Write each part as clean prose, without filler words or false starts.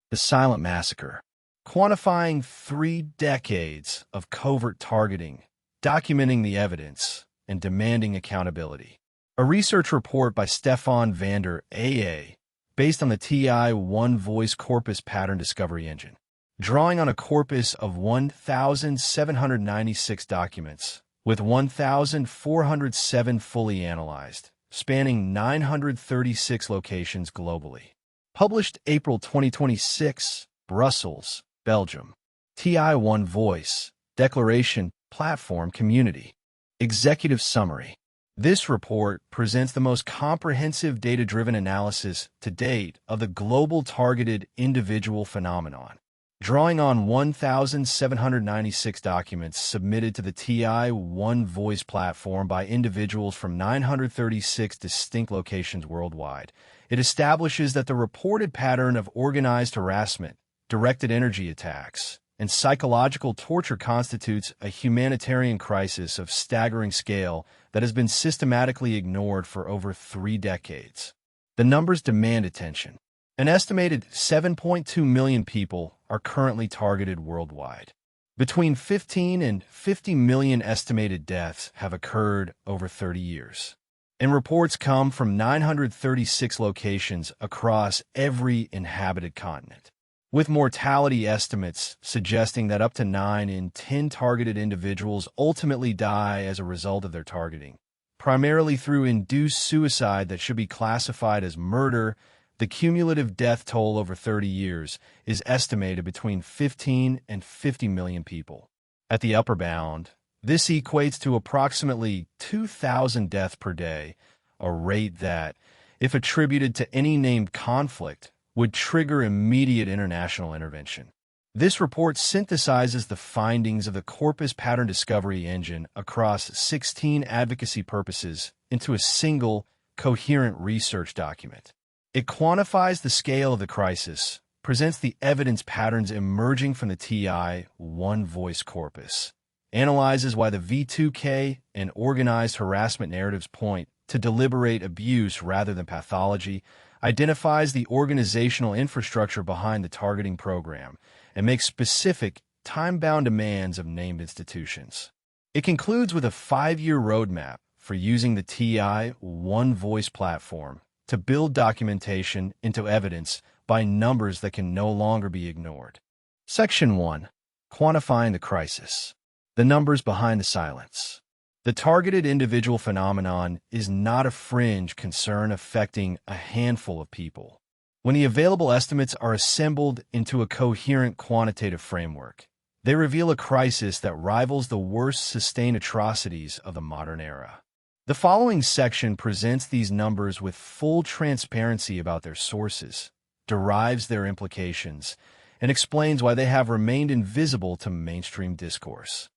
The Silent Massacre, quantifying 3 decades of covert targeting, documenting the evidence, and demanding accountability. A research report by Stefan van der AA, based on the TI One Voice Corpus Pattern Discovery Engine, drawing on a corpus of 1,796 documents, with 1,407 fully analyzed, spanning 936 locations globally. Published April 2026, Brussels, Belgium. TI One Voice, Declaration, Platform, Community. Executive Summary. This report presents the most comprehensive data-driven analysis to date of the global targeted individual phenomenon, drawing on 1,796 documents submitted to the TI One Voice platform by individuals from 936 distinct locations worldwide. It establishes that the reported pattern of organized harassment, directed energy attacks, and psychological torture constitutes a humanitarian crisis of staggering scale that has been systematically ignored for over 3 decades. The numbers demand attention. An estimated 7.2 million people are currently targeted worldwide. Between 15 and 50 million estimated deaths have occurred over 30 years. And reports come from 936 locations across every inhabited continent, with mortality estimates suggesting that up to 9 in 10 targeted individuals ultimately die as a result of their targeting, primarily through induced suicide that should be classified as murder. The cumulative death toll over 30 years is estimated between 15 and 50 million people. At the upper bound, this equates to approximately 2,000 deaths per day, a rate that, if attributed to any named conflict, would trigger immediate international intervention. This report synthesizes the findings of the Corpus Pattern Discovery Engine across 16 advocacy purposes into a single, coherent research document. It quantifies the scale of the crisis, presents the evidence patterns emerging from the TI One Voice corpus, analyzes why the V2K and organized harassment narratives point to deliberate abuse rather than pathology, identifies the organizational infrastructure behind the targeting program, and makes specific, time-bound demands of named institutions. It concludes with a 5-year roadmap for using the TI One Voice platform to build documentation into evidence by numbers that can no longer be ignored. Section 1. Quantifying the crisis. The numbers behind the silence. The targeted individual phenomenon is not a fringe concern affecting a handful of people. When the available estimates are assembled into a coherent quantitative framework, they reveal a crisis that rivals the worst sustained atrocities of the modern era. The following section presents these numbers with full transparency about their sources, derives their implications, and explains why they have remained invisible to mainstream discourse.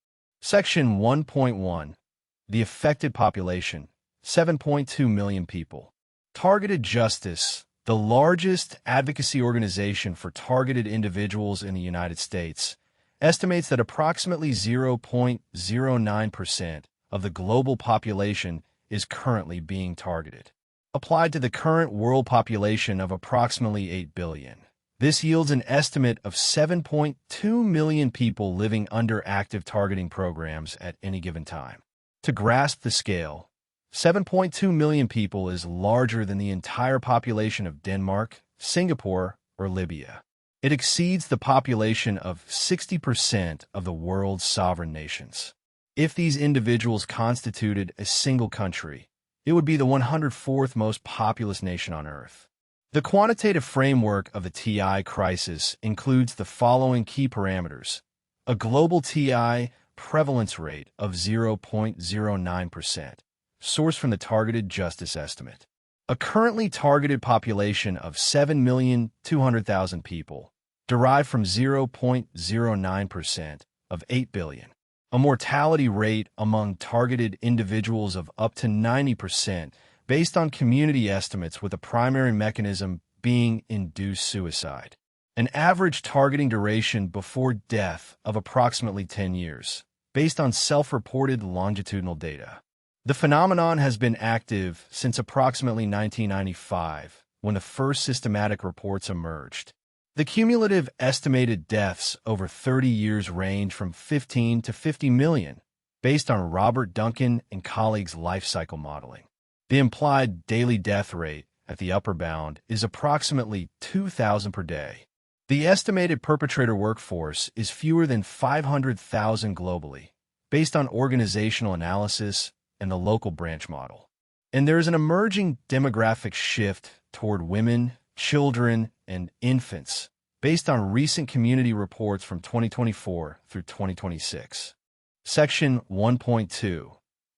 Section 1.1. The affected population, 7.2 million people. Targeted Justice, the largest advocacy organization for targeted individuals in the United States, estimates that approximately 0.09% of the global population is currently being targeted. Applied to the current world population of approximately 8 billion. This yields an estimate of 7.2 million people living under active targeting programs at any given time. To grasp the scale, 7.2 million people is larger than the entire population of Denmark, Singapore, or Libya. It exceeds the population of 60% of the world's sovereign nations. If these individuals constituted a single country, it would be the 104th most populous nation on Earth. The quantitative framework of the TI crisis includes the following key parameters: a global TI prevalence rate of 0.09%, sourced from the Targeted Justice Estimate, a currently targeted population of 7,200,000 people, derived from 0.09% of 8 billion, a mortality rate among targeted individuals of up to 90%, based on community estimates with the primary mechanism being induced suicide. An average targeting duration before death of approximately 10 years, based on self-reported longitudinal data. The phenomenon has been active since approximately 1995, when the first systematic reports emerged. The cumulative estimated deaths over 30 years range from 15 to 50 million, based on Robert Duncan and colleagues' life cycle modeling. The implied daily death rate at the upper bound is approximately 2,000 per day. The estimated perpetrator workforce is fewer than 500,000 globally, based on organizational analysis and the local branch model. And there is an emerging demographic shift toward women, children, and infants, based on recent community reports from 2024 through 2026. Section 1.2.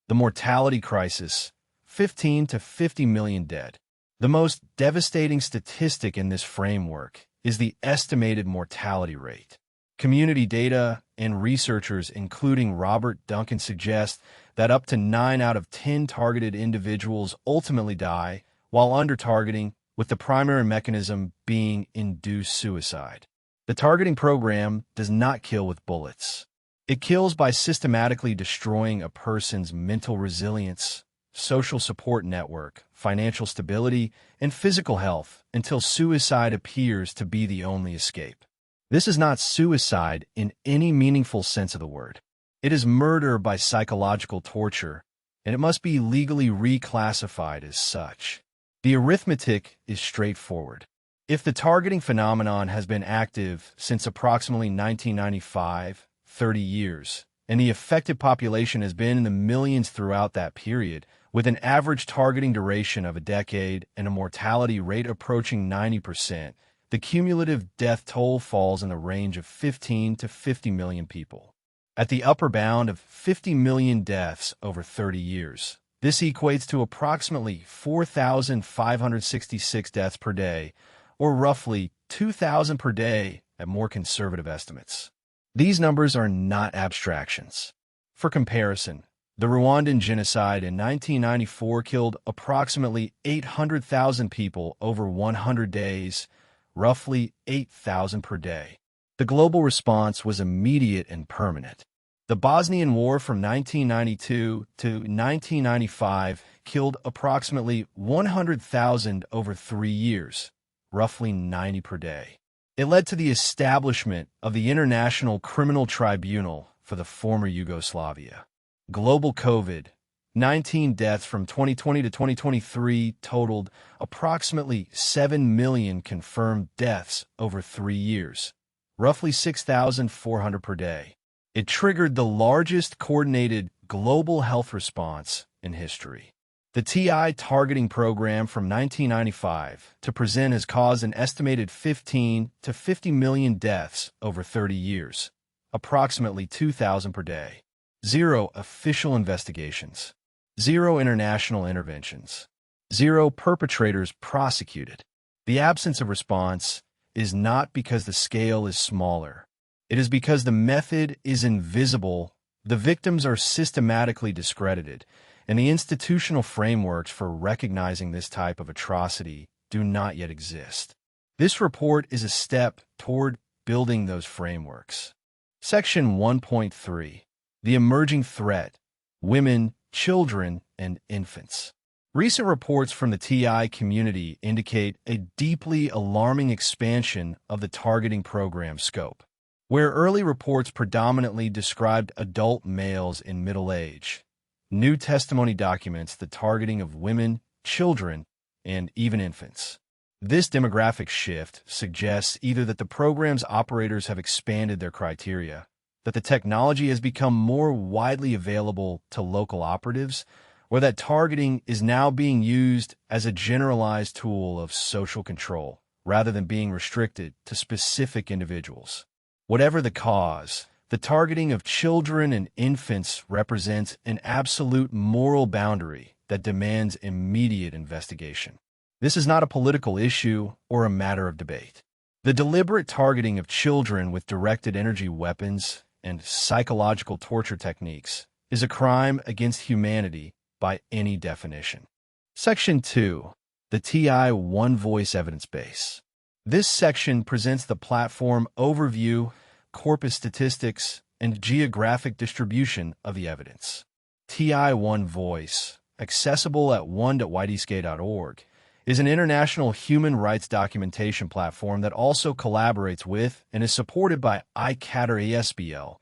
The mortality crisis, 15 to 50 million dead. The most devastating statistic in this framework is the estimated mortality rate. Community data and researchers, including Robert Duncan, suggest that up to 9 out of 10 targeted individuals ultimately die, while under-targeting, with the primary mechanism being induced suicide. The targeting program does not kill with bullets. It kills by systematically destroying a person's mental resilience, social support network, financial stability, and physical health until suicide appears to be the only escape. This is not suicide in any meaningful sense of the word. It is murder by psychological torture, and it must be legally reclassified as such. The arithmetic is straightforward. If the targeting phenomenon has been active since approximately 1995, 30 years, and the affected population has been in the millions throughout that period, with an average targeting duration of a decade and a mortality rate approaching 90%, the cumulative death toll falls in the range of 15 to 50 million people. At the upper bound of 50 million deaths over 30 years, this equates to approximately 4,566 deaths per day, or roughly 2,000 per day at more conservative estimates. These numbers are not abstractions. For comparison, the Rwandan genocide in 1994 killed approximately 800,000 people over 100 days, roughly 8,000 per day. The global response was immediate and permanent. The Bosnian War from 1992 to 1995 killed approximately 100,000 over 3 years, roughly 90 per day. It led to the establishment of the International Criminal Tribunal for the former Yugoslavia. Global COVID-19 deaths from 2020 to 2023 totaled approximately 7 million confirmed deaths over 3 years, roughly 6,400 per day. It triggered the largest coordinated global health response in history. The TI targeting program from 1995 to present has caused an estimated 15 to 50 million deaths over 30 years, approximately 2,000 per day. 0 official investigations. 0 international interventions. 0 perpetrators prosecuted. The absence of response is not because the scale is smaller. It is because the method is invisible, the victims are systematically discredited, and the institutional frameworks for recognizing this type of atrocity do not yet exist. This report is a step toward building those frameworks. Section 1.3. The emerging threat: women, children, and infants. Recent reports from the TI community indicate a deeply alarming expansion of the targeting program scope. Where early reports predominantly described adult males in middle age, new testimony documents the targeting of women, children, and even infants. This demographic shift suggests either that the program's operators have expanded their criteria, that the technology has become more widely available to local operatives, or that targeting is now being used as a generalized tool of social control, rather than being restricted to specific individuals. Whatever the cause, the targeting of children and infants represents an absolute moral boundary that demands immediate investigation. This is not a political issue or a matter of debate. The deliberate targeting of children with directed energy weapons and psychological torture techniques is a crime against humanity by any definition. Section 2. The TI One Voice Evidence Base. This section presents the platform overview, corpus statistics, and geographic distribution of the evidence. TI One Voice, accessible at one.ydsk.org, is an international human rights documentation platform that also collaborates with and is supported by ICADR-ESBL,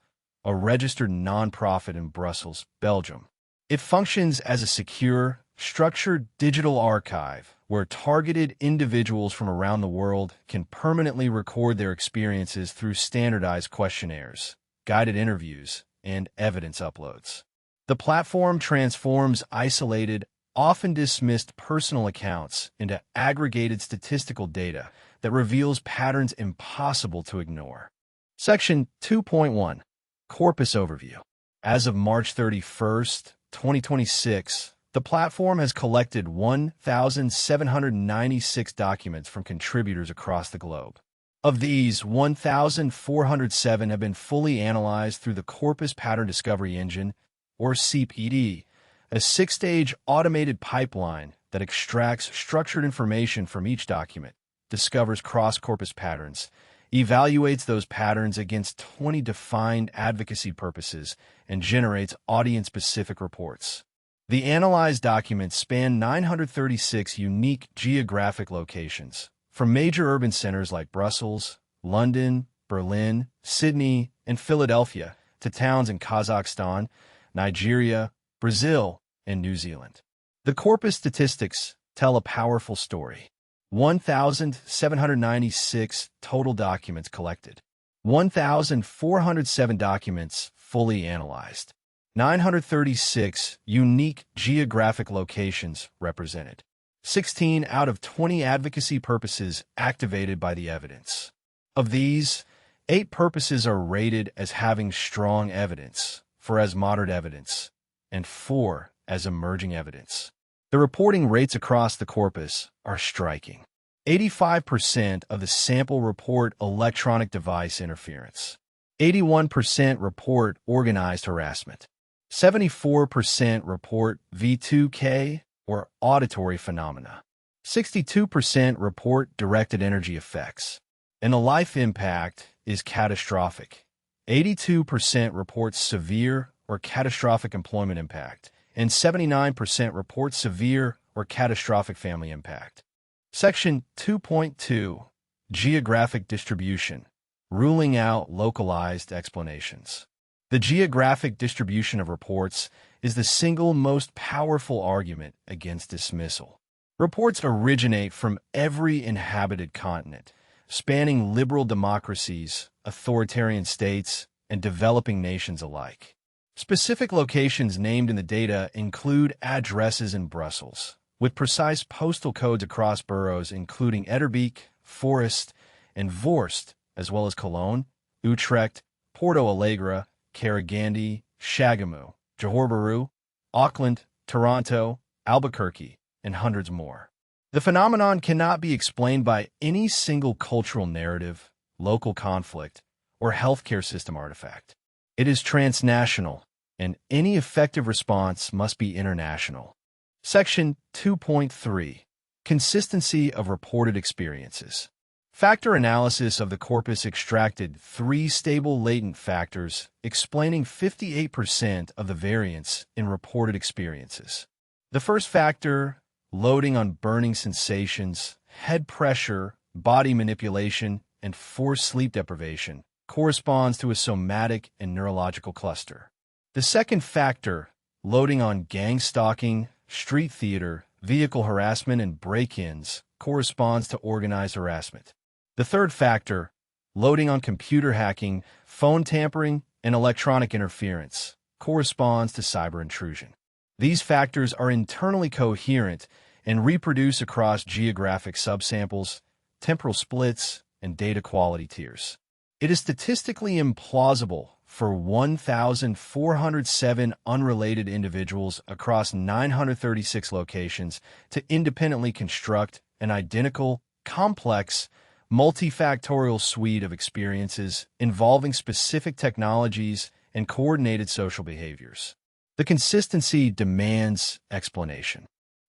a registered nonprofit in Brussels, Belgium. It functions as a secure, structured digital archive where targeted individuals from around the world can permanently record their experiences through standardized questionnaires, guided interviews, and evidence uploads. The platform transforms isolated, often dismissed personal accounts into aggregated statistical data that reveals patterns impossible to ignore. Section 2.1. Corpus Overview. As of March 31st, 2026, the platform has collected 1,796 documents from contributors across the globe. Of these, 1,407 have been fully analyzed through the Corpus Pattern Discovery Engine, or CPD, a six-stage automated pipeline that extracts structured information from each document, discovers cross-corpus patterns, evaluates those patterns against 20 defined advocacy purposes, and generates audience-specific reports. The analyzed documents span 936 unique geographic locations, from major urban centers like Brussels, London, Berlin, Sydney, and Philadelphia, to towns in Kazakhstan, Nigeria, Brazil, and New Zealand. The corpus statistics tell a powerful story. 1,796 total documents collected. 1,407 documents fully analyzed. 936 unique geographic locations represented. 16 out of 20 advocacy purposes activated by the evidence. Of these, 8 purposes are rated as having strong evidence, 4 as moderate evidence, and 4 as emerging evidence. The reporting rates across the corpus are striking. 85% of the sample report electronic device interference. 81% report organized harassment. 74% report V2K, or auditory phenomena. 62% report directed energy effects. And the life impact is catastrophic. 82% report severe or catastrophic employment impact, and 79% report severe or catastrophic family impact. Section 2.2. Geographic Distribution. Ruling out localized explanations. The geographic distribution of reports is the single most powerful argument against dismissal. Reports originate from every inhabited continent, spanning liberal democracies, authoritarian states, and developing nations alike. Specific locations named in the data include addresses in Brussels, with precise postal codes across boroughs including Etterbeek, Forest, and Vorst, as well as Cologne, Utrecht, Porto Alegre, Karagandhi, Shagamu, Johor Bahru, Auckland, Toronto, Albuquerque, and hundreds more. The phenomenon cannot be explained by any single cultural narrative, local conflict, or healthcare system artifact. It is transnational, and any effective response must be international. Section 2.3. Consistency of reported experiences. Factor analysis of the corpus extracted 3 stable latent factors explaining 58% of the variance in reported experiences. The first factor, loading on burning sensations, head pressure, body manipulation, and forced sleep deprivation, corresponds to a somatic and neurological cluster. The second factor, loading on gang stalking, street theater, vehicle harassment, and break-ins, corresponds to organized harassment. The third factor, loading on computer hacking, phone tampering, and electronic interference, corresponds to cyber intrusion. These factors are internally coherent and reproduce across geographic subsamples, temporal splits, and data quality tiers. It is statistically implausible for 1,407 unrelated individuals across 936 locations to independently construct an identical, complex, multifactorial suite of experiences involving specific technologies and coordinated social behaviors. The consistency demands explanation.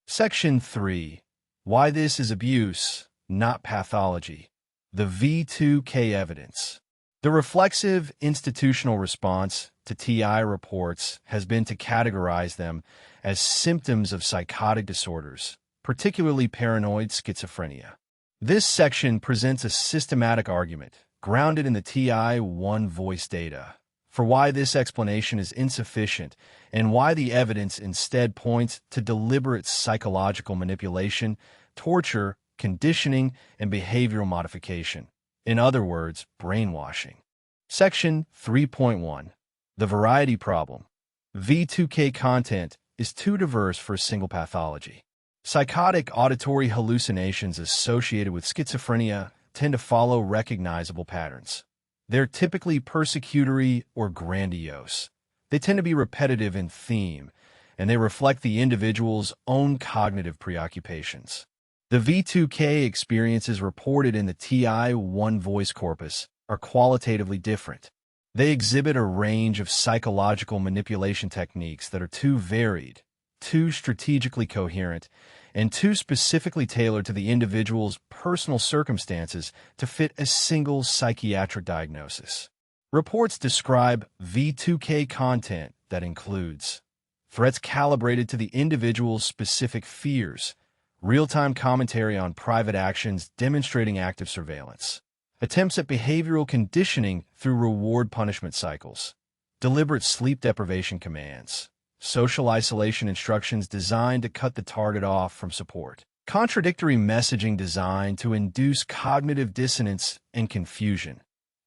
Section 3. Why this is abuse, not pathology. The V2K evidence. The reflexive institutional response to TI reports has been to categorize them as symptoms of psychotic disorders, particularly paranoid schizophrenia. This section presents a systematic argument, grounded in the TI-1 voice data, for why this explanation is insufficient and why the evidence instead points to deliberate psychological manipulation, torture, conditioning, and behavioral modification. In other words, brainwashing. Section 3.1. The variety problem. V2K content is too diverse for a single pathology. Psychotic auditory hallucinations associated with schizophrenia tend to follow recognizable patterns. They're typically persecutory or grandiose. They tend to be repetitive in theme, and they reflect the individual's own cognitive preoccupations. The V2K experiences reported in the TI-1 voice corpus are qualitatively different. They exhibit a range of psychological manipulation techniques that are too varied, too strategically coherent, and too specifically tailored to the individual's personal circumstances to fit a single psychiatric diagnosis. Reports describe V2K content that includes threats calibrated to the individual's specific fears, real-time commentary on private actions demonstrating active surveillance, attempts at behavioral conditioning through reward-punishment cycles, deliberate sleep deprivation commands, social isolation instructions designed to cut the target off from support, contradictory messaging designed to induce cognitive dissonance and confusion,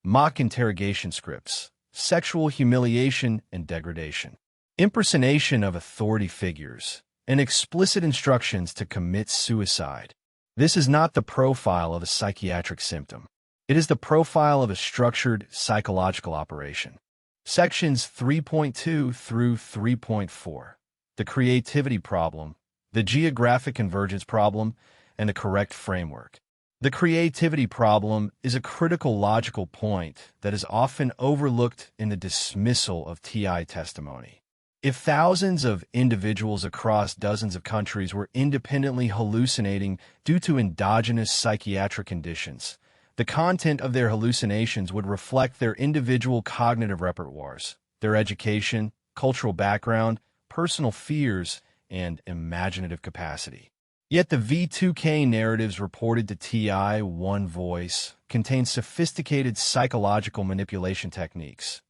mock interrogation scripts, sexual humiliation and degradation, impersonation of authority figures, and explicit instructions to commit suicide. This is not the profile of a psychiatric symptom. It is the profile of a structured psychological operation. Sections 3.2 through 3.4. The creativity problem, the geographic convergence problem, and the correct framework. The creativity problem is a critical logical point that is often overlooked in the dismissal of TI testimony. If thousands of individuals across dozens of countries were independently hallucinating due to endogenous psychiatric conditions, the content of their hallucinations would reflect their individual cognitive repertoires, their education, cultural background, personal fears, and imaginative capacity. Yet the V2K narratives reported to TI-1 voice contain sophisticated psychological manipulation techniques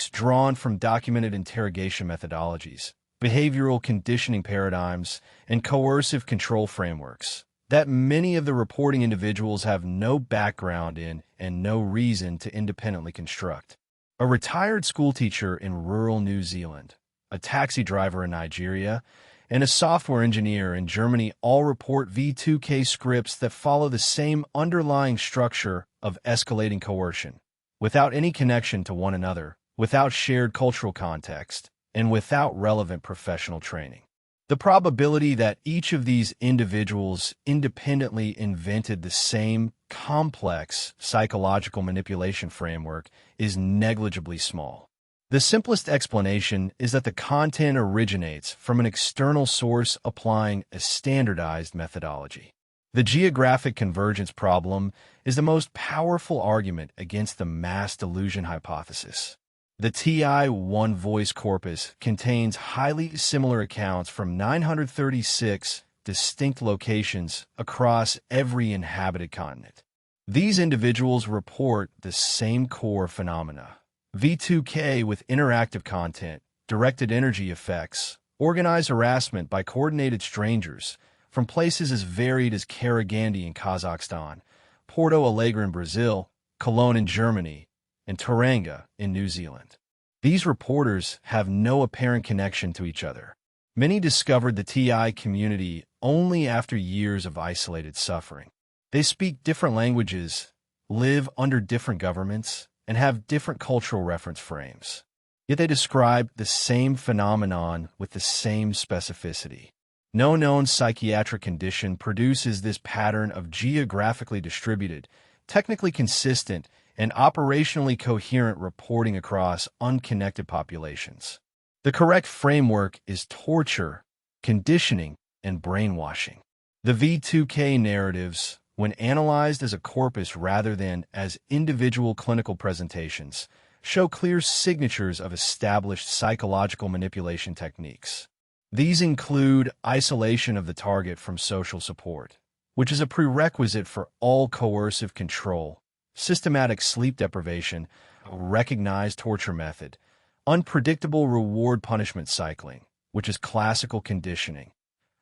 drawn from documented interrogation methodologies, behavioral conditioning paradigms, and coercive control frameworks that many of the reporting individuals have no background in and no reason to independently construct. A retired schoolteacher in rural New Zealand, a taxi driver in Nigeria, and a software engineer in Germany all report V2K scripts that follow the same underlying structure of escalating coercion, without any connection to one another, without shared cultural context, and without relevant professional training. The probability that each of these individuals independently invented the same complex psychological manipulation framework is negligibly small. The simplest explanation is that the content originates from an external source applying a standardized methodology. The geographic convergence problem is the most powerful argument against the mass delusion hypothesis. The TI-1 voice corpus contains highly similar accounts from 936 distinct locations across every inhabited continent. These individuals report the same core phenomena. V2K with interactive content, directed energy effects, organized harassment by coordinated strangers from places as varied as Karagandhi in Kazakhstan, Porto Alegre in Brazil, Cologne in Germany, and Tauranga in New Zealand. These reporters have no apparent connection to each other. Many discovered the TI community only after years of isolated suffering. They speak different languages, live under different governments, and have different cultural reference frames. Yet they describe the same phenomenon with the same specificity. No known psychiatric condition produces this pattern of geographically distributed, technically consistent, and operationally coherent reporting across unconnected populations. The correct framework is torture, conditioning, and brainwashing. The V2K narratives, when analyzed as a corpus rather than as individual clinical presentations, show clear signatures of established psychological manipulation techniques. These include isolation of the target from social support, which is a prerequisite for all coercive control, systematic sleep deprivation, a recognized torture method, unpredictable reward-punishment cycling, which is classical conditioning,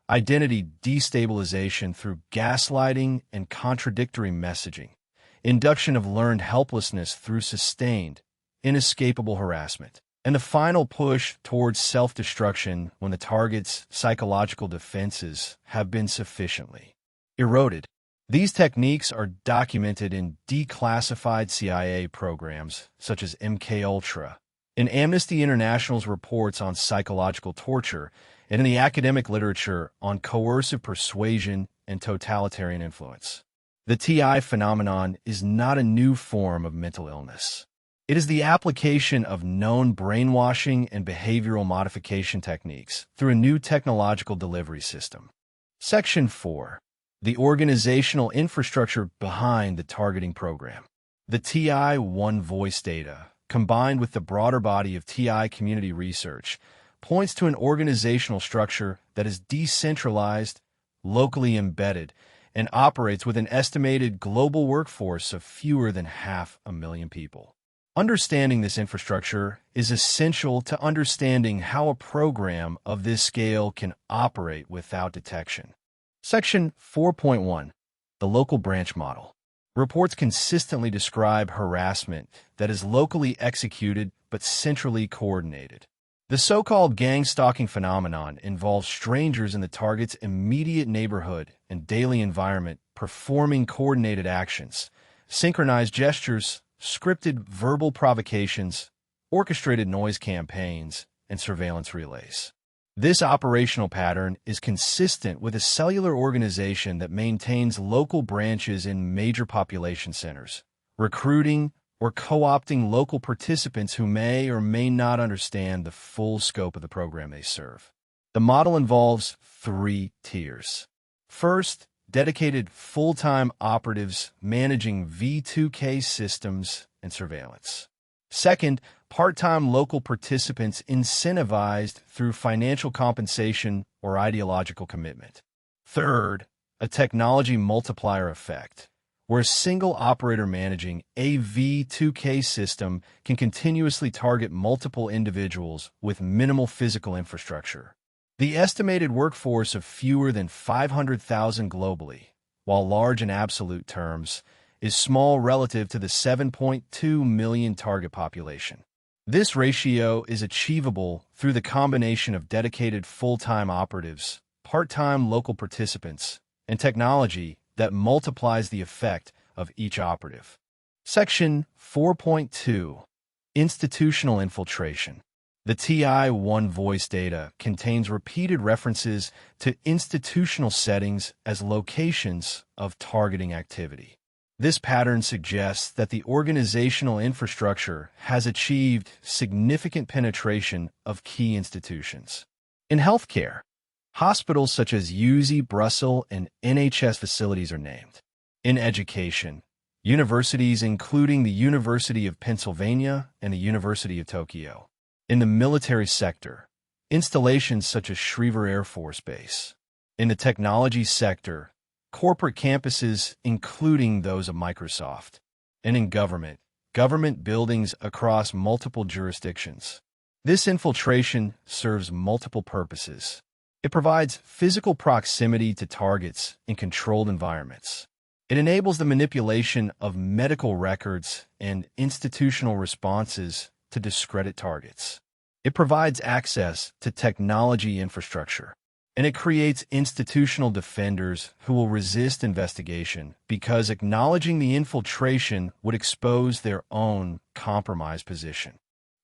identity destabilization through gaslighting and contradictory messaging, induction of learned helplessness through sustained, inescapable harassment, and the final push towards self-destruction when the target's psychological defenses have been sufficiently eroded. These techniques are documented in declassified CIA programs such as MKUltra, in Amnesty International's reports on psychological torture, and in the academic literature on coercive persuasion and totalitarian influence. The TI phenomenon is not a new form of mental illness. It is the application of known brainwashing and behavioral modification techniques through a new technological delivery system. Section 4. The organizational infrastructure behind the targeting program. The TI One Voice data, combined with the broader body of TI community research, points to an organizational structure that is decentralized, locally embedded, and operates with an estimated global workforce of fewer than 500,000 people. Understanding this infrastructure is essential to understanding how a program of this scale can operate without detection. Section 4.1. The Local Branch Model. Reports consistently describe harassment that is locally executed but centrally coordinated. The so-called gang stalking phenomenon involves strangers in the target's immediate neighborhood and daily environment performing coordinated actions, synchronized gestures, scripted verbal provocations, orchestrated noise campaigns, and surveillance relays. This operational pattern is consistent with a cellular organization that maintains local branches in major population centers, recruiting or co-opting local participants who may or may not understand the full scope of the program they serve. The model involves 3 tiers. First, dedicated full-time operatives managing V2K systems and surveillance. Second, part-time local participants incentivized through financial compensation or ideological commitment. Third, a technology multiplier effect, where a single operator managing a V2K system can continuously target multiple individuals with minimal physical infrastructure. The estimated workforce of fewer than 500,000 globally, while large in absolute terms, is small relative to the 7.2 million target population. This ratio is achievable through the combination of dedicated full-time operatives, part-time local participants, and technology that multiplies the effect of each operative. Section 4.2. Institutional Infiltration. The TI One Voice data contains repeated references to institutional settings as locations of targeting activity. This pattern suggests that the organizational infrastructure has achieved significant penetration of key institutions. In healthcare, hospitals such as UZ, Brussels, and NHS facilities are named. In education, universities including the University of Pennsylvania and the University of Tokyo. In the military sector, installations such as Schriever Air Force Base. In the technology sector, corporate campuses including those of Microsoft. And in government buildings across multiple jurisdictions. This infiltration serves multiple purposes. It provides physical proximity to targets in controlled environments. It enables the manipulation of medical records and institutional responses to discredit targets. It provides access to technology infrastructure, and it creates institutional defenders who will resist investigation because acknowledging the infiltration would expose their own compromised position.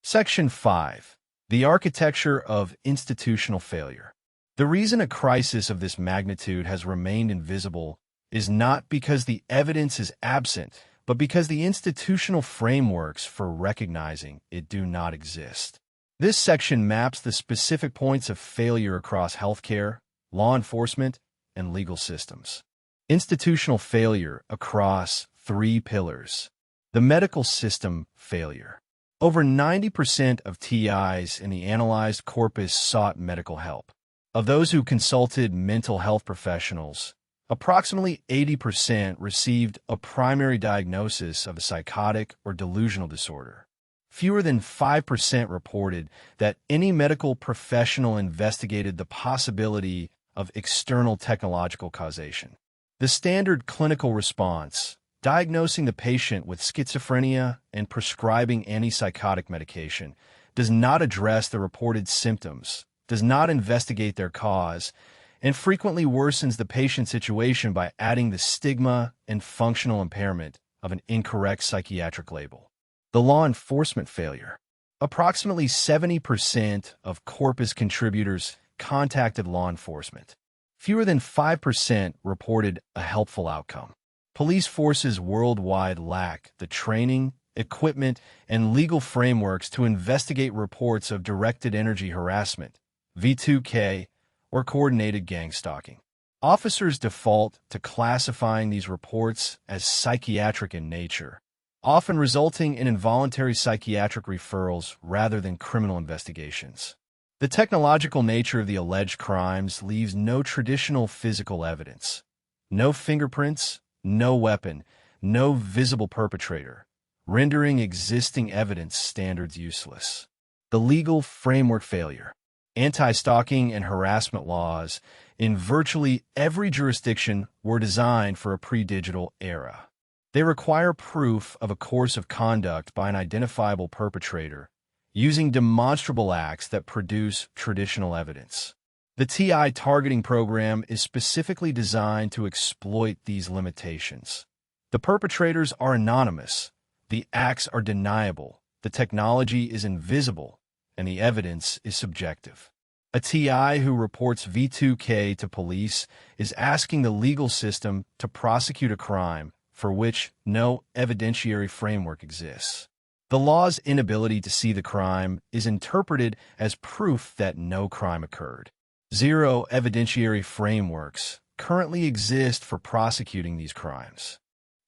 Section 5. The Architecture of Institutional Failure. The reason a crisis of this magnitude has remained invisible is not because the evidence is absent, but because the institutional frameworks for recognizing it do not exist. This section maps the specific points of failure across healthcare, law enforcement, and legal systems. Institutional failure across 3 pillars. The medical system failure. Over 90% of TIs in the analyzed corpus sought medical help. Of those who consulted mental health professionals, approximately 80% received a primary diagnosis of a psychotic or delusional disorder. Fewer than 5% reported that any medical professional investigated the possibility of external technological causation. The standard clinical response, diagnosing the patient with schizophrenia and prescribing antipsychotic medication, does not address the reported symptoms, does not investigate their cause, and frequently worsens the patient's situation by adding the stigma and functional impairment of an incorrect psychiatric label. The law enforcement failure. Approximately 70% of corpus contributors contacted law enforcement. Fewer than 5% reported a helpful outcome. Police forces worldwide lack the training, equipment, and legal frameworks to investigate reports of directed energy harassment, V2K, or coordinated gang stalking. Officers default to classifying these reports as psychiatric in nature, often resulting in involuntary psychiatric referrals rather than criminal investigations. The technological nature of the alleged crimes leaves no traditional physical evidence. No fingerprints, no weapon, no visible perpetrator, rendering existing evidence standards useless. The legal framework failure. Anti-stalking and harassment laws in virtually every jurisdiction were designed for a pre-digital era. They require proof of a course of conduct by an identifiable perpetrator, using demonstrable acts that produce traditional evidence. The TI targeting program is specifically designed to exploit these limitations. The perpetrators are anonymous, the acts are deniable, the technology is invisible, and the evidence is subjective. A TI who reports V2K to police is asking the legal system to prosecute a crime for which no evidentiary framework exists. The law's inability to see the crime is interpreted as proof that no crime occurred. Zero evidentiary frameworks currently exist for prosecuting these crimes.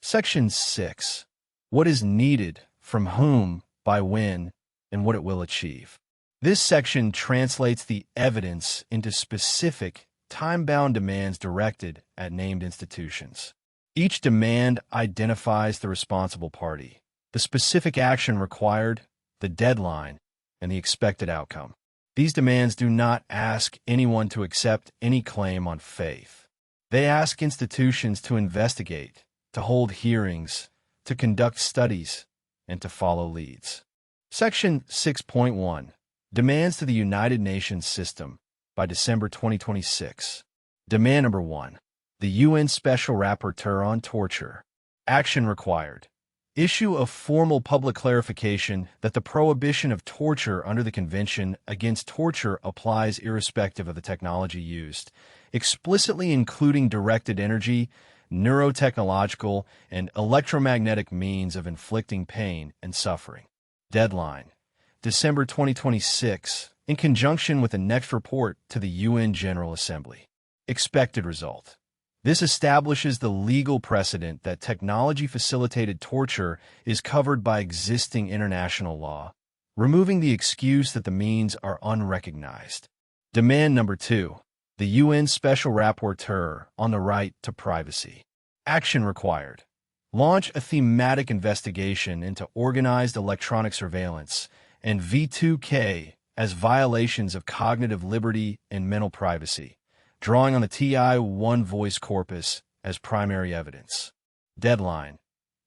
Section 6. What is needed, from whom, by when, and what it will achieve. This section translates the evidence into specific, time-bound demands directed at named institutions. Each demand identifies the responsible party, the specific action required, the deadline, and the expected outcome. These demands do not ask anyone to accept any claim on faith. They ask institutions to investigate, to hold hearings, to conduct studies, and to follow leads. Section 6.1. Demands to the United Nations System by December 2026. Demand number 1. The UN Special Rapporteur on Torture. Action required. Issue a formal public clarification that the prohibition of torture under the Convention Against Torture applies irrespective of the technology used, explicitly including directed energy, neurotechnological, and electromagnetic means of inflicting pain and suffering. Deadline. December 2026, in conjunction with the next report to the UN General Assembly. Expected result. This establishes the legal precedent that technology-facilitated torture is covered by existing international law, removing the excuse that the means are unrecognized. Demand number 2. The UN Special Rapporteur on the Right to Privacy. Action required. Launch a thematic investigation into organized electronic surveillance and V2K as violations of cognitive liberty and mental privacy, drawing on the TI One Voice corpus as primary evidence. Deadline.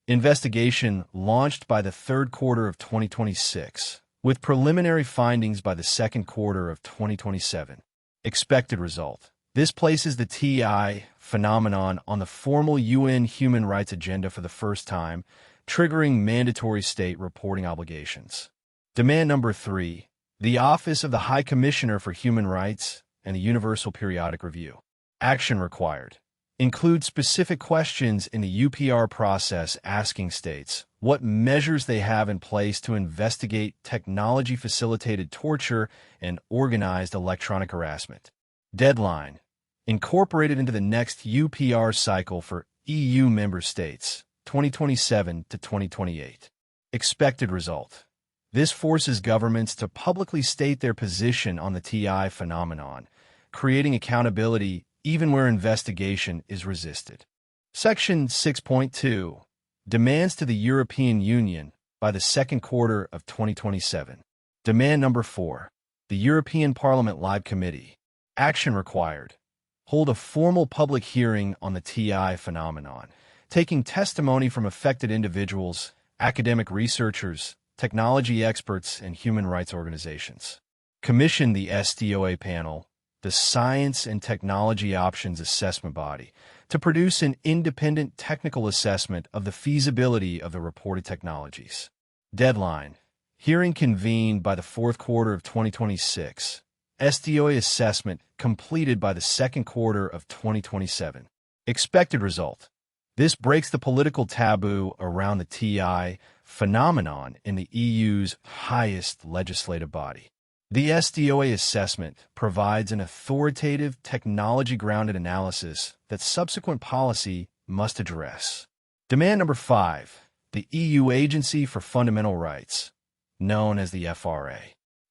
Investigation launched by the third quarter of 2026, with preliminary findings by the second quarter of 2027. Expected result. This places the TI phenomenon on the formal UN human rights agenda for the first time, triggering mandatory state reporting obligations. Demand number 3. The Office of the High Commissioner for Human Rights and the Universal Periodic Review. Action required. Include specific questions in the UPR process asking states what measures they have in place to investigate technology-facilitated torture and organized electronic harassment. Deadline. Incorporated into the next UPR cycle for EU member states, 2027 to 2028. Expected result. This forces governments to publicly state their position on the TI phenomenon, creating accountability even where investigation is resisted. Section 6.2 demands to the European Union by the second quarter of 2027. Demand number 4. The European Parliament Live Committee. Action required. Hold a formal public hearing on the TI phenomenon, taking testimony from affected individuals, academic researchers, technology experts, and human rights organizations. Commission the SDOA panel, the Science and Technology Options Assessment Body, to produce an independent technical assessment of the feasibility of the reported technologies. Deadline. Hearing convened by the fourth quarter of 2026. SDOA assessment completed by the second quarter of 2027. Expected result. This breaks the political taboo around the TI phenomenon in the EU's highest legislative body. The SDOA assessment provides an authoritative, technology-grounded analysis that subsequent policy must address. Demand number 5. The EU Agency for Fundamental Rights, known as the FRA.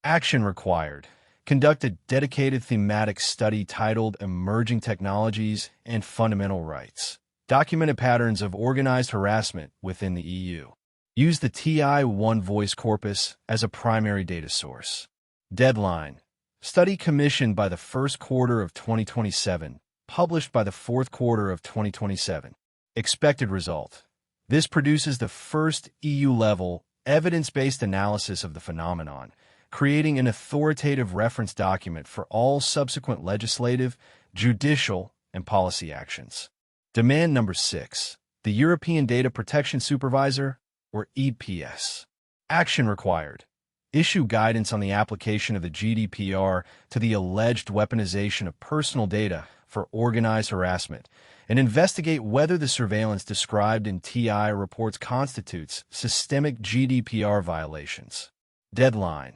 Action required. Conduct a dedicated thematic study titled Emerging Technologies and Fundamental Rights. Documented patterns of organized harassment within the EU. Use the TI One Voice corpus as a primary data source. Deadline. Study commissioned by the first quarter of 2027, published by the fourth quarter of 2027. Expected result. This produces the first EU-level, evidence-based analysis of the phenomenon, creating an authoritative reference document for all subsequent legislative, judicial, and policy actions. Demand number 6. The European Data Protection Supervisor, or EPS. Action required. Issue guidance on the application of the GDPR to the alleged weaponization of personal data for organized harassment, and investigate whether the surveillance described in TI reports constitutes systemic GDPR violations. Deadline.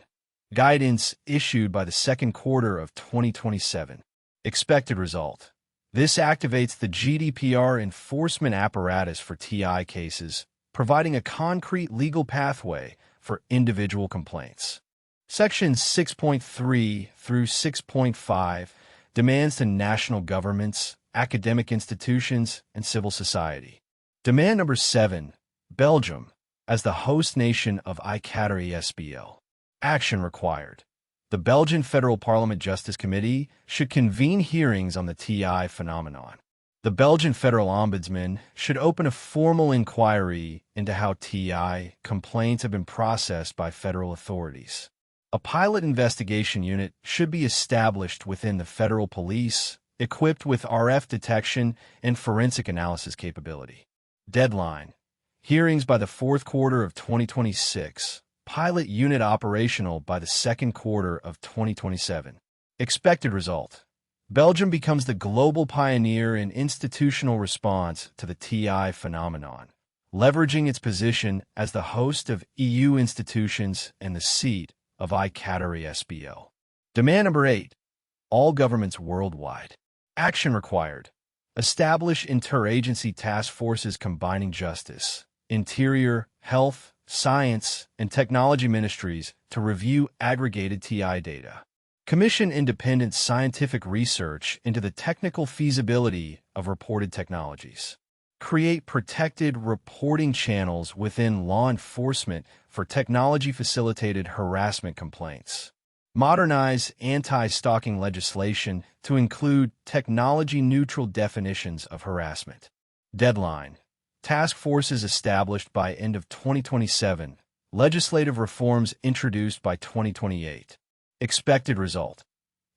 Guidance issued by the second quarter of 2027. Expected result. This activates the GDPR enforcement apparatus for TI cases, providing a concrete legal pathway for individual complaints. Sections 6.3 through 6.5 demands to national governments, academic institutions, and civil society. Demand number 7. Belgium, as the host nation of ICATRI-SBL. Action required. The Belgian Federal Parliament Justice Committee should convene hearings on the TI phenomenon. The Belgian Federal Ombudsman should open a formal inquiry into how TI complaints have been processed by federal authorities. A pilot investigation unit should be established within the federal police, equipped with RF detection and forensic analysis capability. Deadline. Hearings by the fourth quarter of 2026. Pilot unit operational by the second quarter of 2027. Expected result. Belgium becomes the global pioneer in institutional response to the TI phenomenon, leveraging its position as the host of EU institutions and the seat of ICATRI-SBL. Demand number 8. All governments worldwide. Action required. Establish interagency task forces combining justice, interior, health, science, and technology ministries to review aggregated TI data. Commission independent scientific research into the technical feasibility of reported technologies. Create protected reporting channels within law enforcement for technology-facilitated harassment complaints. Modernize anti-stalking legislation to include technology-neutral definitions of harassment. Deadline. Task forces established by end of 2027. Legislative reforms introduced by 2028. Expected result.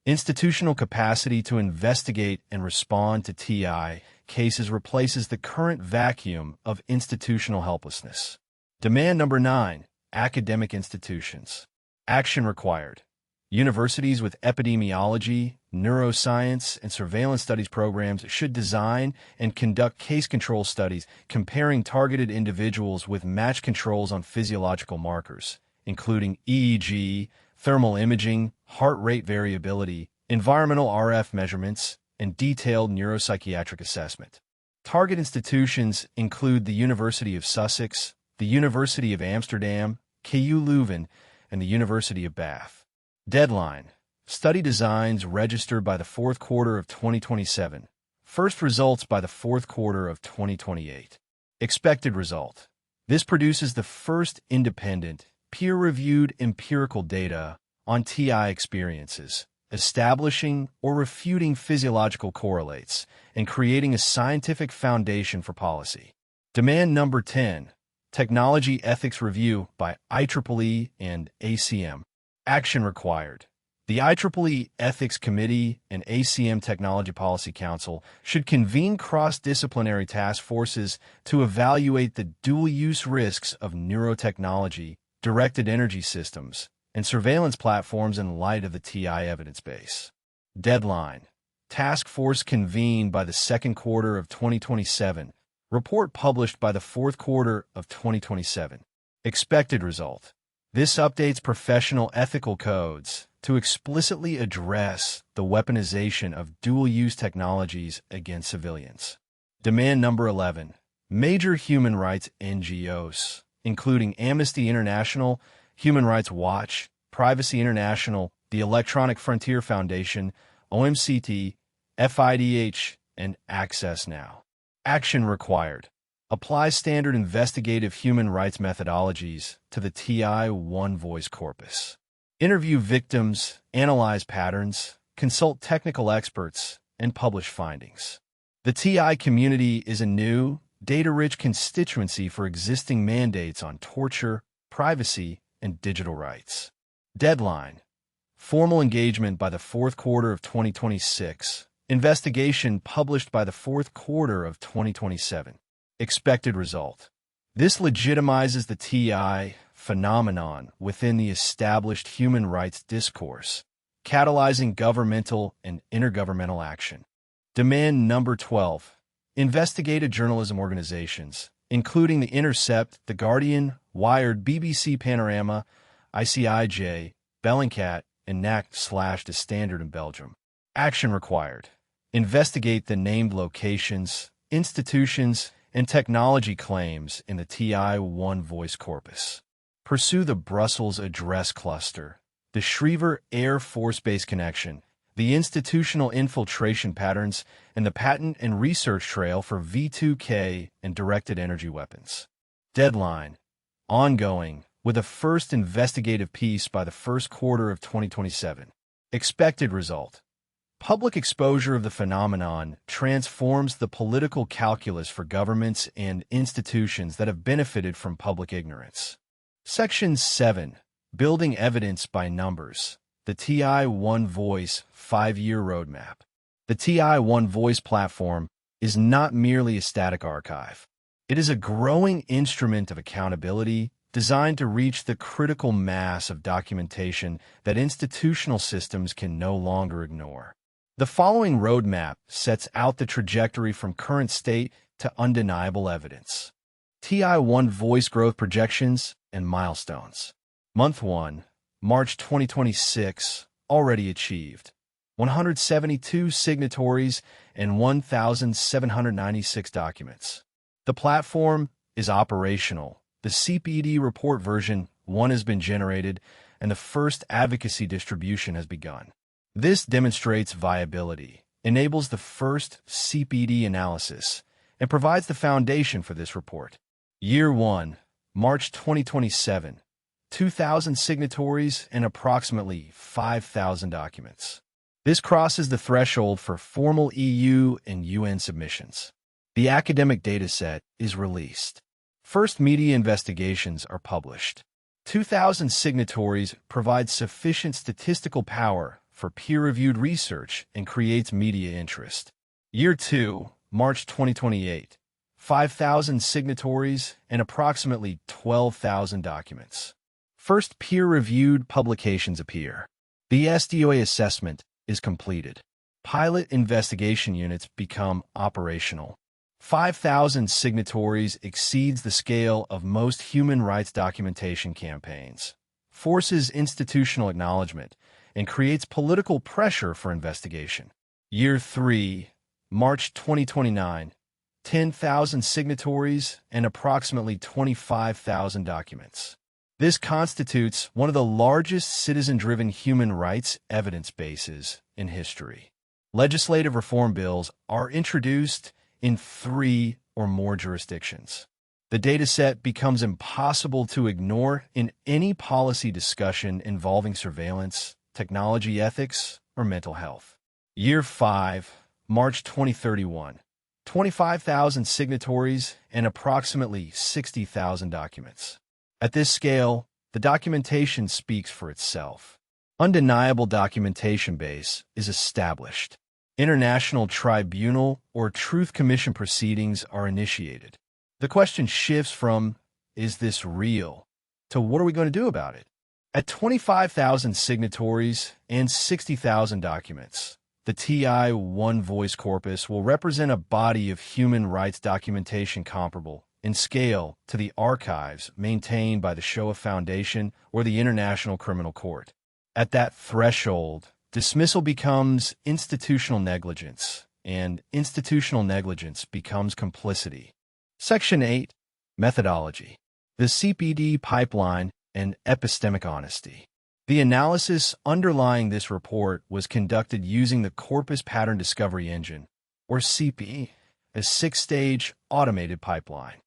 Institutional capacity to investigate and respond to TI cases replaces the current vacuum of institutional helplessness. Demand number 9. Academic institutions. Action required. Universities with epidemiology, neuroscience, and surveillance studies programs should design and conduct case control studies comparing targeted individuals with matched controls on physiological markers, including EEG, thermal imaging, heart rate variability, environmental RF measurements, and detailed neuropsychiatric assessment. Target institutions include the University of Sussex, the University of Amsterdam, KU Leuven, and the University of Bath. Deadline. Study designs registered by the fourth quarter of 2027. First results by the fourth quarter of 2028. Expected result. This produces the first independent, peer-reviewed empirical data on TI experiences, establishing or refuting physiological correlates and creating a scientific foundation for policy. Demand number 10. Technology Ethics Review by IEEE and ACM. Action required. The IEEE Ethics Committee and ACM Technology Policy Council should convene cross-disciplinary task forces to evaluate the dual-use risks of neurotechnology, directed energy systems, and surveillance platforms in light of the TI evidence base. Deadline. Task force convened by the second quarter of 2027. Report published by the fourth quarter of 2027. Expected result. This updates professional ethical codes to explicitly address the weaponization of dual-use technologies against civilians. Demand number 11. Major human rights NGOs, including Amnesty International, Human Rights Watch, Privacy International, the Electronic Frontier Foundation, OMCT, FIDH, and Access Now. Action required. Apply standard investigative human rights methodologies to the TI One Voice corpus. Interview victims, analyze patterns, consult technical experts, and publish findings. The TI community is a new, data-rich constituency for existing mandates on torture, privacy, and digital rights. Deadline. Formal engagement by the fourth quarter of 2026. Investigation published by the fourth quarter of 2027. Expected result. This legitimizes the TI phenomenon within the established human rights discourse, catalyzing governmental and intergovernmental action. Demand number 12. Investigative journalism organizations, including The Intercept, The Guardian, Wired, BBC Panorama, ICIJ, Bellingcat, and NAC/The Standard in Belgium. Action required. Investigate the named locations, institutions, and technology claims in the TI One Voice corpus. Pursue the Brussels Address Cluster, the Schriever Air Force Base connection, the institutional infiltration patterns, and the patent and research trail for V2K and directed energy weapons. Deadline. Ongoing, with a first investigative piece by the first quarter of 2027. Expected result. Public exposure of the phenomenon transforms the political calculus for governments and institutions that have benefited from public ignorance. Section 7. Building Evidence by Numbers. The TI One Voice 5-Year Roadmap. The TI One Voice platform is not merely a static archive. It is a growing instrument of accountability designed to reach the critical mass of documentation that institutional systems can no longer ignore. The following roadmap sets out the trajectory from current state to undeniable evidence. TI One Voice growth projections and milestones. Month 1, March 2026, already achieved. 172 signatories and 1,796 documents. The platform is operational. The CPD report version 1 has been generated, and the first advocacy distribution has begun. This demonstrates viability, enables the first CPD analysis, and provides the foundation for this report. Year 1, March 2027, 2,000 signatories and approximately 5,000 documents. This crosses the threshold for formal EU and UN submissions. The academic dataset is released. First media investigations are published. 2,000 signatories provide sufficient statistical power for peer-reviewed research and creates media interest. Year 2, March 2028, 5,000 signatories and approximately 12,000 documents. First peer-reviewed publications appear. The SDOA assessment is completed. Pilot investigation units become operational. 5,000 signatories exceeds the scale of most human rights documentation campaigns, forces institutional acknowledgement, and creates political pressure for investigation. Year 3, March 2029, 10,000 signatories and approximately 25,000 documents. This constitutes one of the largest citizen-driven human rights evidence bases in history. Legislative reform bills are introduced in 3 or more jurisdictions. The dataset becomes impossible to ignore in any policy discussion involving surveillance, technology ethics, or mental health. Year 5, March 2031. 25,000 signatories and approximately 60,000 documents. At this scale, the documentation speaks for itself. Undeniable documentation base is established. International tribunal or truth commission proceedings are initiated. The question shifts from, is this real, to what are we going to do about it? At 25,000 signatories and 60,000 documents, the TI One Voice corpus will represent a body of human rights documentation comparable in scale to the archives maintained by the Shoah Foundation or the International Criminal Court. At that threshold, dismissal becomes institutional negligence, and institutional negligence becomes complicity. Section 8. Methodology. The CPD pipeline and epistemic honesty. The analysis underlying this report was conducted using the Corpus Pattern Discovery Engine, or CP, a 6-stage automated pipeline.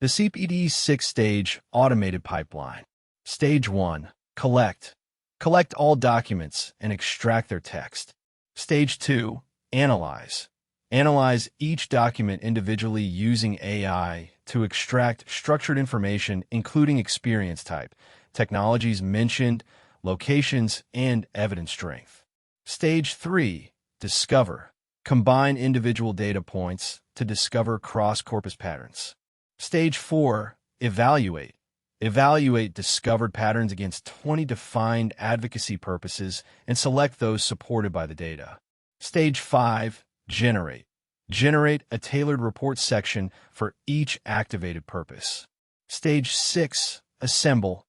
The CPD's 6-stage automated pipeline. Stage 1. Collect. Collect all documents and extract their text. Stage 2. Analyze. Analyze each document individually using AI to extract structured information, including experience type, technologies mentioned, locations, and evidence strength. Stage 3. Discover. Combine individual data points to discover cross-corpus patterns. Stage 4. Evaluate. Evaluate discovered patterns against 20 defined advocacy purposes and select those supported by the data. Stage 5. Generate. Generate a tailored report section for each activated purpose. Stage 6. Assemble.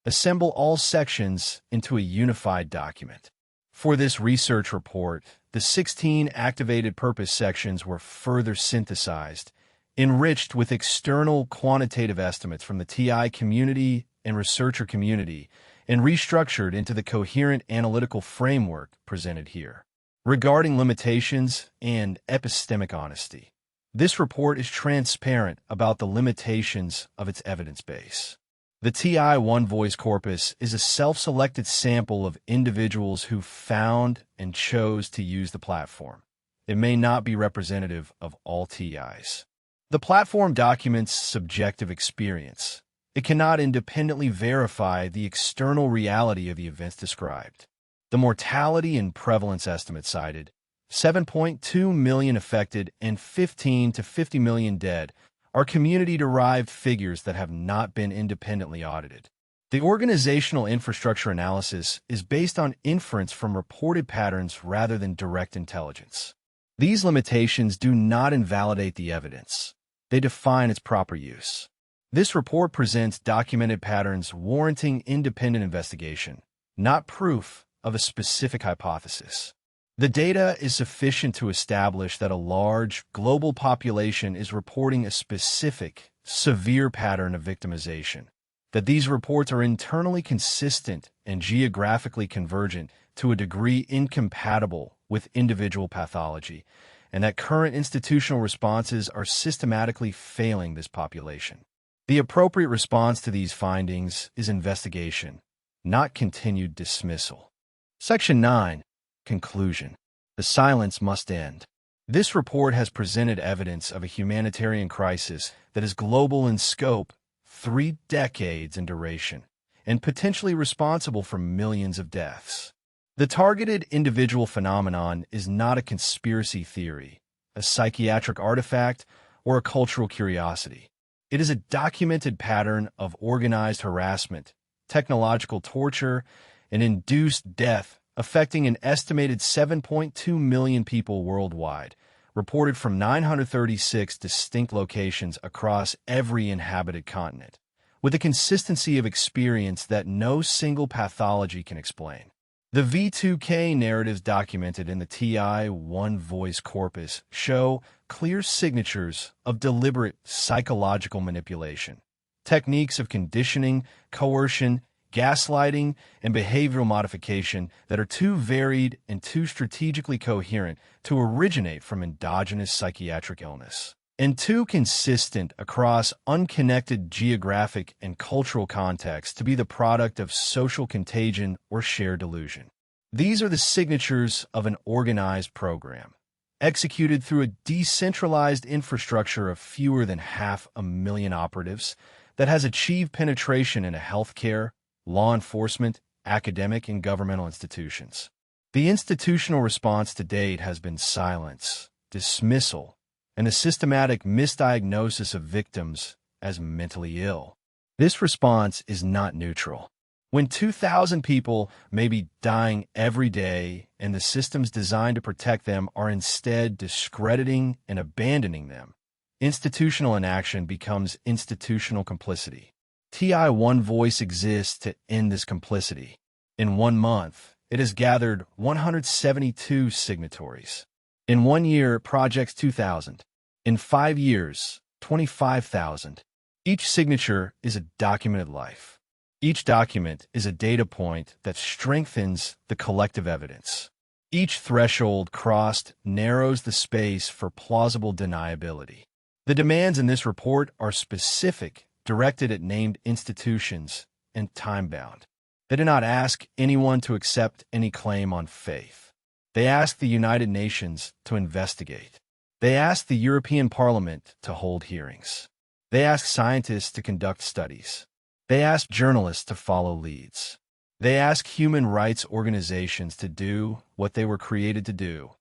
Assemble all sections into a unified document. For this research report, the 16 activated purpose sections were further synthesized, enriched with external quantitative estimates from the TI community and researcher community, and restructured into the coherent analytical framework presented here. Regarding limitations and epistemic honesty, this report is transparent about the limitations of its evidence base. The TI One Voice corpus is a self-selected sample of individuals who found and chose to use the platform. It may not be representative of all TIs. The platform documents subjective experience. It cannot independently verify the external reality of the events described. The mortality and prevalence estimates cited, 7.2 million affected and 15 to 50 million dead, are community-derived figures that have not been independently audited. The organizational infrastructure analysis is based on inference from reported patterns rather than direct intelligence. These limitations do not invalidate the evidence. They define its proper use. This report presents documented patterns warranting independent investigation, not proof of a specific hypothesis. The data is sufficient to establish that a large, global population is reporting a specific, severe pattern of victimization, that these reports are internally consistent and geographically convergent to a degree incompatible with individual pathology, and that current institutional responses are systematically failing this population. The appropriate response to these findings is investigation, not continued dismissal. Section 9. Conclusion. The silence must end. This report has presented evidence of a humanitarian crisis that is global in scope, 3 decades in duration, and potentially responsible for millions of deaths. The targeted individual phenomenon is not a conspiracy theory, a psychiatric artifact, or a cultural curiosity. It is a documented pattern of organized harassment, technological torture, and induced death affecting an estimated 7.2 million people worldwide, reported from 936 distinct locations across every inhabited continent, with a consistency of experience that no single pathology can explain. The V2K narratives documented in the TI One Voice corpus show clear signatures of deliberate psychological manipulation, techniques of conditioning, coercion, gaslighting, and behavioral modification that are too varied and too strategically coherent to originate from endogenous psychiatric illness, and too consistent across unconnected geographic and cultural contexts to be the product of social contagion or shared delusion. These are the signatures of an organized program, executed through a decentralized infrastructure of fewer than 500,000 operatives that has achieved penetration into healthcare, law enforcement, academic, and governmental institutions. The institutional response to date has been silence, dismissal, and a systematic misdiagnosis of victims as mentally ill. This response is not neutral. When 2,000 people may be dying every day and the systems designed to protect them are instead discrediting and abandoning them, institutional inaction becomes institutional complicity. One Voice exists to end this complicity. In 1 month, it has gathered 172 signatories. In 1 year, it projects 2,000. In 5 years, 25,000. Each signature is a documented life. Each document is a data point that strengthens the collective evidence. Each threshold crossed narrows the space for plausible deniability. The demands in this report are specific, directed at named institutions, and time-bound. They do not ask anyone to accept any claim on faith. They ask the United Nations to investigate. They ask the European Parliament to hold hearings. They ask scientists to conduct studies. They ask journalists to follow leads. They ask human rights organizations to do what they were created to do: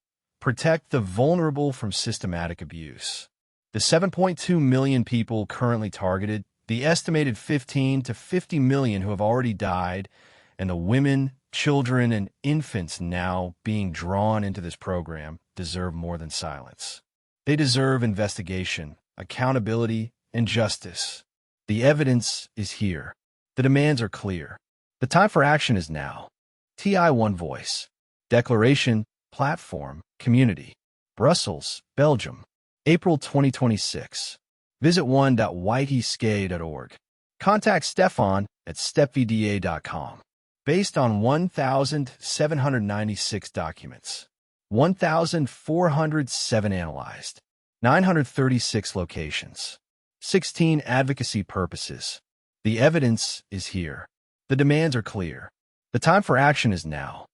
protect the vulnerable from systematic abuse. The 7.2 million people currently targeted, the estimated 15 to 50 million who have already died, and the women, children, and infants now being drawn into this program deserve more than silence. They deserve investigation, accountability, and justice. The evidence is here. The demands are clear. The time for action is now. One Voice. Declaration, Platform, Community. Brussels, Belgium. April 2026. Visit one.whiteyskay.org. Contact Stefan at stepvda.com. Based on 1,796 documents. 1,407 analyzed. 936 locations. 16 advocacy purposes. The evidence is here. The demands are clear. The time for action is now.